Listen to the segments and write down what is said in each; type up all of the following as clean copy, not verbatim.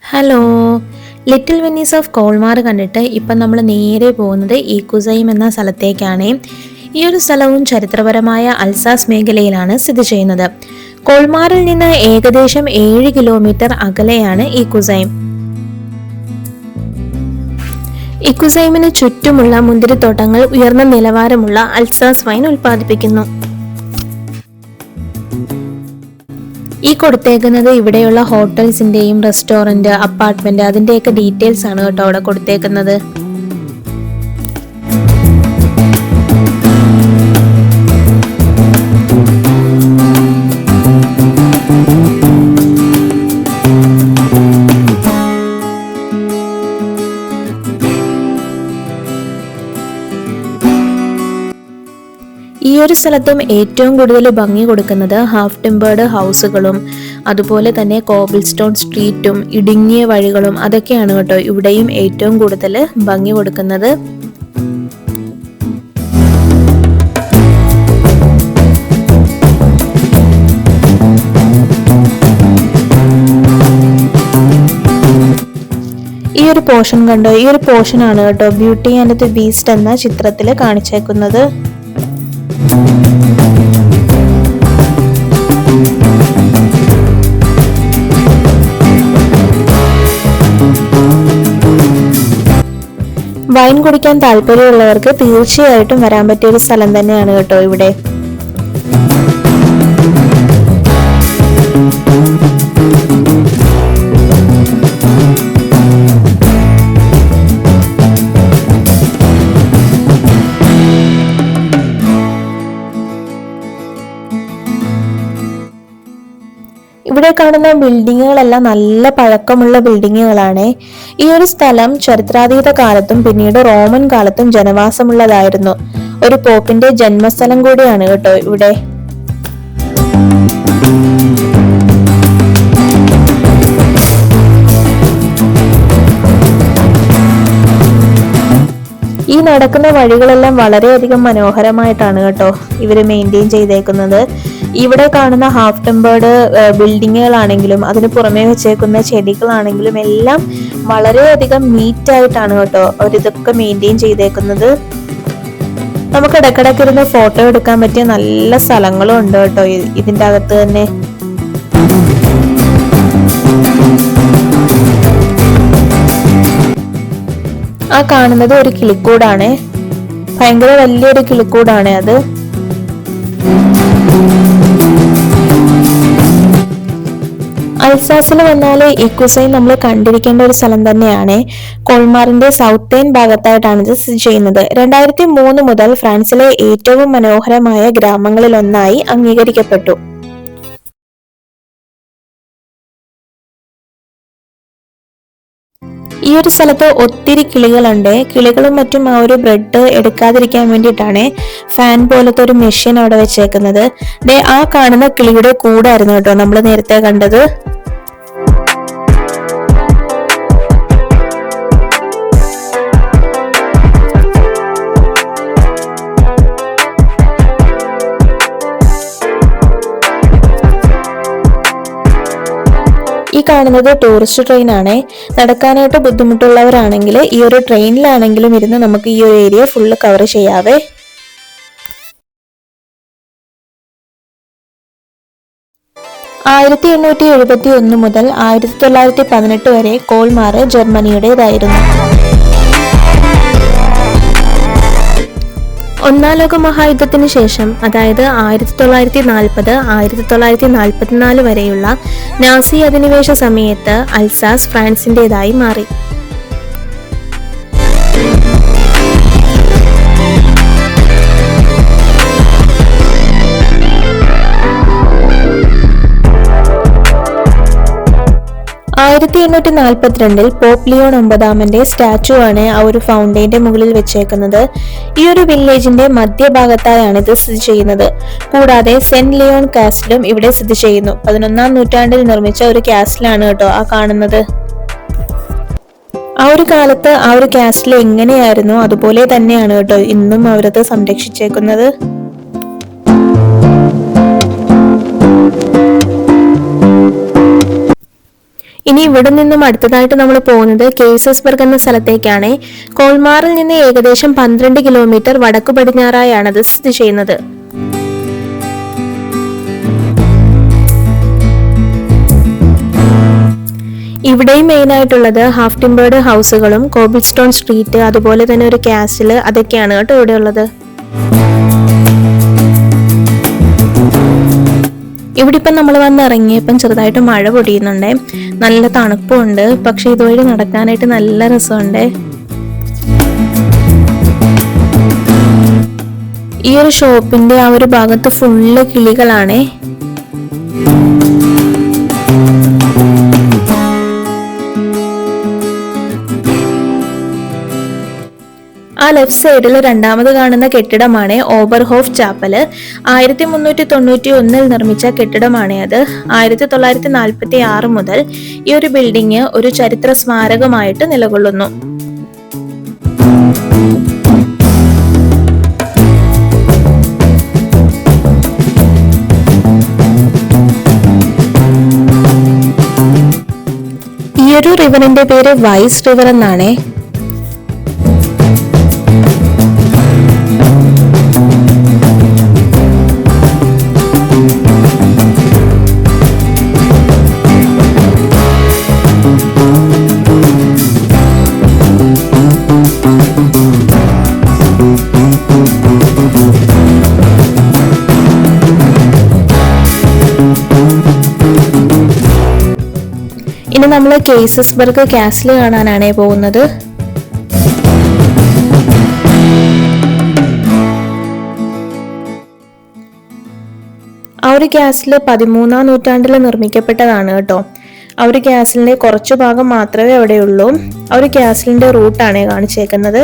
Hello, little Venice of Colmar കണ്ടിട്ട് ഇപ്പം നമ്മൾ നേരെ പോകുന്നത് ഈക്കുസൈം എന്ന സ്ഥലത്തേക്കാണ്. ഈ ഒരു സ്ഥലവും ചരിത്രപരമായ അൽസാസ് മേഖലയിലാണ് സ്ഥിതി ചെയ്യുന്നത്. കോൾമാറിൽ നിന്ന് ഏകദേശം 7 കിലോമീറ്റർ അകലെയാണ് ഈക്കുസൈം. ഈക്കുസൈമിന് ചുറ്റുമുള്ള മുന്തിരിത്തോട്ടങ്ങൾ ഉയർന്ന നിലവാരമുള്ള അൽസാസ് വൈൻ ഉൽപ്പാദിപ്പിക്കുന്നു. ഈ കൊടുത്തേക്കുന്നത് ഇവിടെയുള്ള ഹോട്ടൽസിന്റെയും റെസ്റ്റോറന്റ്, അപ്പാർട്ട്മെന്റ് അതിന്റെയൊക്കെ ഡീറ്റെയിൽസ് ആണ് കേട്ടോ അവിടെ കൊടുത്തേക്കുന്നത്. ഈ ഒരു സ്ഥലത്തും ഏറ്റവും കൂടുതൽ ഭംഗി കൊടുക്കുന്നത് ഹാഫ് ടിമ്പേർഡ് ഹൗസുകളും അതുപോലെ തന്നെ കോബിൾ സ്റ്റോൺ സ്ട്രീറ്റും ഇടുങ്ങിയ വഴികളും അതൊക്കെയാണ് കേട്ടോ ഇവിടെയും ഏറ്റവും കൂടുതൽ ഭംഗി കൊടുക്കുന്നത്. ഈ ഒരു പോർഷൻ കണ്ടോ, ഈ ഒരു പോർഷൻ ആണ് കേട്ടോ ബ്യൂട്ടി ആൻഡ് ദി ബീസ്റ്റ് എന്ന ചിത്രത്തിൽ കാണിച്ചേക്കുന്നത്. വൈൻ കുടിക്കാൻ താല്പര്യമുള്ളവർക്ക് തീർച്ചയായിട്ടും വരാൻ പറ്റിയ ഒരു സ്ഥലം തന്നെയാണ് കേട്ടോ ഇവിടെ. ഇവിടെ കാണുന്ന ബിൽഡിങ്ങുകളെല്ലാം നല്ല പഴക്കമുള്ള ബിൽഡിങ്ങുകളാണ്. ഈ ഒരു സ്ഥലം ചരിത്രാതീത കാലത്തും പിന്നീട് റോമൻ കാലത്തും ജനവാസമുള്ളതായിരുന്നു. ഒരു പോപ്പിന്റെ ജന്മസ്ഥലം കൂടിയാണ് കേട്ടോ ഇവിടെ. ഈ നടക്കുന്ന വഴികളെല്ലാം വളരെയധികം മനോഹരമായിട്ടാണ് കേട്ടോ ഇവര് മെയിൻറ്റെയിൻ ചെയ്തേക്കുന്നത്. ഇവിടെ കാണുന്ന ഹാഫ് ടെമ്പേർഡ് ബിൽഡിങ്ങുകളാണെങ്കിലും അതിന് പുറമേ വെച്ചേക്കുന്ന ചെടികളാണെങ്കിലും എല്ലാം വളരെയധികം നീറ്റായിട്ടാണ് കേട്ടോ അവരിതൊക്കെ മെയിൻറ്റെയിൻ ചെയ്തേക്കുന്നത്. നമുക്ക് ഇടക്കിടക്ക് ഇരുന്ന് ഫോട്ടോ എടുക്കാൻ പറ്റിയ നല്ല സ്ഥലങ്ങളും ഉണ്ട് കേട്ടോ ഇതിന്റെ അകത്ത് തന്നെ. ആ കാണുന്നത് ഒരു കിളിക്കൂടാണ്, ഭയങ്കര വലിയൊരു കിളിക്കൂടാണ് അത്. അൽസാസിൽ വന്നാല് ഈക്കുസൈം നമ്മൾ കണ്ടിരിക്കേണ്ട ഒരു സ്ഥലം തന്നെയാണ്. കോൾമാറിന്റെ സൗത്തേൺ ഭാഗത്തായിട്ടാണ് ഇത് സ്ഥിതി ചെയ്യുന്നത്. 2003 മുതൽ ഫ്രാൻസിലെ ഏറ്റവും മനോഹരമായ ഗ്രാമങ്ങളിൽ ഒന്നായി അംഗീകരിക്കപ്പെട്ടു. ഈ ഒരു സ്ഥലത്ത് ഒത്തിരി കിളികളുണ്ട്. കിളികളും മറ്റും ആ ഒരു ബ്രെഡ് എടുക്കാതിരിക്കാൻ വേണ്ടിയിട്ടാണ് ഫാൻ പോലത്തെ ഒരു മെഷീൻ അവിടെ വെച്ചേക്കുന്നത്. ആ കാണുന്ന കിളിയുടെ കൂടായിരുന്നു കേട്ടോ നമ്മൾ നേരത്തെ കണ്ടത്. ഈ കാണുന്നത് ടൂറിസ്റ്റ് ട്രെയിൻ ആണ്. നടക്കാനായിട്ട് ബുദ്ധിമുട്ടുള്ളവരാണെങ്കിൽ ഈ ഒരു ട്രെയിനിലാണെങ്കിലും ഇരുന്ന് നമുക്ക് ഈ ഒരു ഏരിയ ഫുള്ള് കവർ ചെയ്യാവേ. ആയിരത്തി 1871 മുതൽ 1918 വരെ കോൾമാർ ജർമ്മനിയുടേതായിരുന്നു. ഒന്നാം ലോക മഹായുദ്ധത്തിന് ശേഷം, അതായത് 1940 1944 വരെയുള്ള നാസി അധിനിവേശ സമയത്ത് അൽസാസ് ഫ്രാൻസിന്റേതായി മാറി. 1842 പോപ്പ് ലിയോൺ 9 സ്റ്റാച്ചു ആണ് ആ ഒരു ഫൗണ്ടെയിന്റെ മുകളിൽ വെച്ചേക്കുന്നത്. ഈ ഒരു വില്ലേജിന്റെ മധ്യഭാഗത്തായാണ് ഇത് സ്ഥിതി ചെയ്യുന്നത്. കൂടാതെ സെന്റ് ലിയോൺ കാസിലും ഇവിടെ സ്ഥിതി ചെയ്യുന്നു. 11ാം നൂറ്റാണ്ടിൽ നിർമ്മിച്ച ഒരു കാസിലാണ് കേട്ടോ ആ കാണുന്നത്. ആ ഒരു കാലത്ത് ആ ഒരു കാസിൽ എങ്ങനെയായിരുന്നു അതുപോലെ തന്നെയാണ് കേട്ടോ ഇന്നും അവരത് സംരക്ഷിച്ചേക്കുന്നത്. ഇനി ഇവിടെ നിന്നും അടുത്തതായിട്ട് നമ്മൾ പോകുന്നത് കേസസ്ബർഗ് എന്ന സ്ഥലത്തേക്കാണ്. കോൾമാറിൽ നിന്ന് ഏകദേശം 12 കിലോമീറ്റർ വടക്കു പടിഞ്ഞാറായാണ് അത് സ്ഥിതി ചെയ്യുന്നത്. ഇവിടെയും മെയിൻ ആയിട്ടുള്ളത് ഹാഫ് ടിമ്പേർഡ് ഹൗസുകളും കോബിൾ സ്റ്റോൺ സ്ട്രീറ്റ്, അതുപോലെ തന്നെ ഒരു കാസില്, അതൊക്കെയാണ് കേട്ടോ ഇവിടെ ഉള്ളത്. ഇവിടെ ഇപ്പം നമ്മൾ വന്നിറങ്ങിയപ്പം ചെറുതായിട്ട് മഴ പൊടിയുന്നുണ്ടേ, നല്ല തണുപ്പുണ്ട്. പക്ഷെ ഇതുവഴി നടക്കാനായിട്ട് നല്ല രസമുണ്ട്. ഈ ഒരു ഷോപ്പിന്റെ ആ ഒരു ഭാഗത്ത് ഫുള്ള് കിളികളാണേ. ആ ലെഫ്റ്റ് സൈഡിൽ രണ്ടാമത് കാണുന്ന കെട്ടിടമാണ് ഓബർഹോഫ് ചാപ്പല്. 1391 നിർമ്മിച്ച കെട്ടിടമാണ് അത്. 1946 മുതൽ ഈ ഒരു ബിൽഡിംഗ് ഒരു ചരിത്ര സ്മാരകമായിട്ട് നിലകൊള്ളുന്നു. ഈ ഒരു റിവറിന്റെ പേര് വൈസ് റിവർ എന്നാണ്. ഇനി നമ്മൾ കേസസ്ബർഗ് കാസിൽ കാണാനാണ് പോകുന്നത്. ആ ഒരു കാസിൽ 13ാം നൂറ്റാണ്ടിൽ നിർമ്മിക്കപ്പെട്ടതാണ് കേട്ടോ. ആ ഒരു കാസിലിന്റെ കുറച്ചു ഭാഗം മാത്രമേ അവിടെയുള്ളൂ. ആ ഒരു കാസിലിന്റെ റൂട്ടാണ് കാണിച്ചേക്കുന്നത്.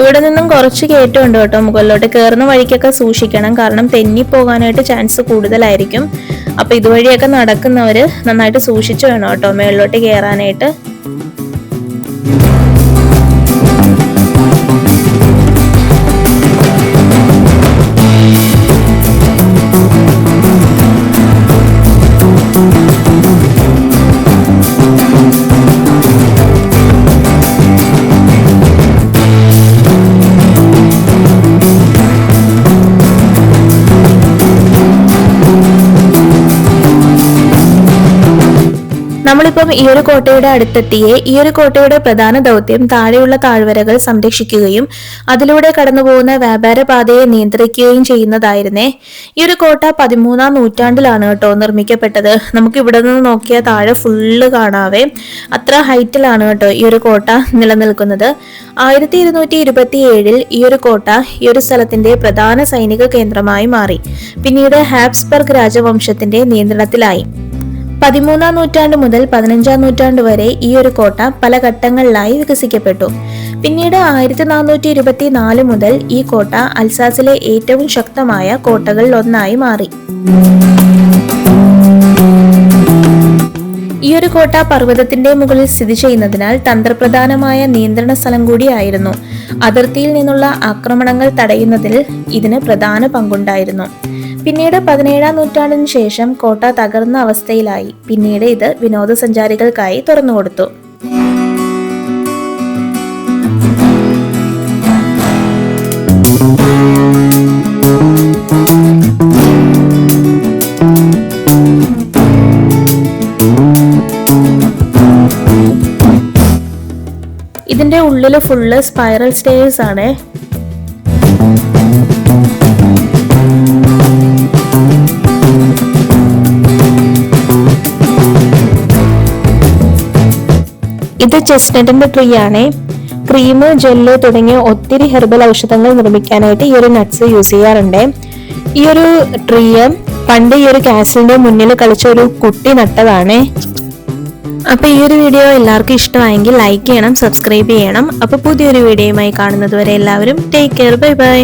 ഇവിടെ നിന്നും കുറച്ച് കയറ്റമുണ്ട് കേട്ടോ മുകളിലോട്ട്. കയറുന്ന വഴിക്കൊക്കെ സൂക്ഷിക്കണം, കാരണം തെന്നി പോകാനായിട്ട് ചാൻസ് കൂടുതലായിരിക്കും. അപ്പൊ ഇതുവഴിയൊക്കെ നടക്കുന്നവര് നന്നായിട്ട് സൂക്ഷിച്ചു വേണം കേട്ടോ മുകളിലോട്ട് കയറാനായിട്ട്. നമ്മളിപ്പം ഈ ഒരു കോട്ടയുടെ അടുത്തെത്തിയേ. ഈ ഒരു കോട്ടയുടെ പ്രധാന ദൗത്യം താഴെയുള്ള താഴ്വരകൾ സംരക്ഷിക്കുകയും അതിലൂടെ കടന്നുപോകുന്ന വ്യാപാര പാതയെ നിയന്ത്രിക്കുകയും ചെയ്യുന്നതായിരുന്നേ. ഈ ഒരു കോട്ട 13ാം നൂറ്റാണ്ടിലാണ് കേട്ടോ നിർമ്മിക്കപ്പെട്ടത്. നമുക്ക് ഇവിടെ നിന്ന് നോക്കിയാൽ താഴെ ഫുള്ള് കാണാവേ. അത്ര ഹൈറ്റിലാണ് കേട്ടോ ഈ ഒരു കോട്ട നിലനിൽക്കുന്നത്. 1227 ഈ ഒരു കോട്ട ഈ ഒരു സ്ഥലത്തിന്റെ പ്രധാന സൈനിക കേന്ദ്രമായി മാറി. പിന്നീട് ഹാബ്സ്ബർഗ് രാജവംശത്തിന്റെ നിയന്ത്രണത്തിലായി. 13ാം നൂറ്റാണ്ട് മുതൽ 15ാം നൂറ്റാണ്ട് വരെ ഈ ഒരു കോട്ട പല ഘട്ടങ്ങളിലായി വികസിക്കപ്പെട്ടു. പിന്നീട് 1424 മുതൽ ഈ കോട്ട അൽസാസിലെ ഏറ്റവും ശക്തമായ കോട്ടകളിൽ ഒന്നായി മാറി. ഈ ഒരു കോട്ട പർവ്വതത്തിന്റെ മുകളിൽ സ്ഥിതി ചെയ്യുന്നതിനാൽ തന്ത്രപ്രധാനമായ നിയന്ത്രണ സ്ഥലം കൂടിയായിരുന്നു. അതിർത്തിയിൽ നിന്നുള്ള ആക്രമണങ്ങൾ തടയുന്നതിൽ ഇതിന് പ്രധാന പങ്കുണ്ടായിരുന്നു. പിന്നീട് 17ാം നൂറ്റാണ്ടിന് ശേഷം കോട്ട തകർന്ന അവസ്ഥയിലായി. പിന്നീട് ഇത് വിനോദസഞ്ചാരികൾക്കായി തുറന്നുകൊടുത്തു. ഇതിന്റെ ഉള്ളില് ഫുള്ള് സ്പൈറൽ സ്റ്റെയർസ് ആണ്. ഇത് ചെസ്റ്റ്നട്ടിന്റെ ട്രീ ആണ്. ക്രീം, ജെല്ല് തുടങ്ങിയ ഒത്തിരി ഹെർബൽ ഔഷധങ്ങൾ നിർമ്മിക്കാനായിട്ട് ഈ ഒരു നട്ട്സ് യൂസ് ചെയ്യാറുണ്ട്. ഈ ഒരു ട്രീ പണ്ട് ഈ ഒരു കാസിലിന്റെ മുന്നിൽ കളിച്ച ഒരു കുട്ടി നട്ടതാണ്. അപ്പൊ ഈ ഒരു വീഡിയോ എല്ലാവർക്കും ഇഷ്ടമായെങ്കിൽ ലൈക്ക് ചെയ്യണം, സബ്സ്ക്രൈബ് ചെയ്യണം. അപ്പൊ പുതിയൊരു വീഡിയോയുമായി കാണുന്നത് വരെ എല്ലാവരും ടേക്ക് കെയർ, ബൈ ബൈ.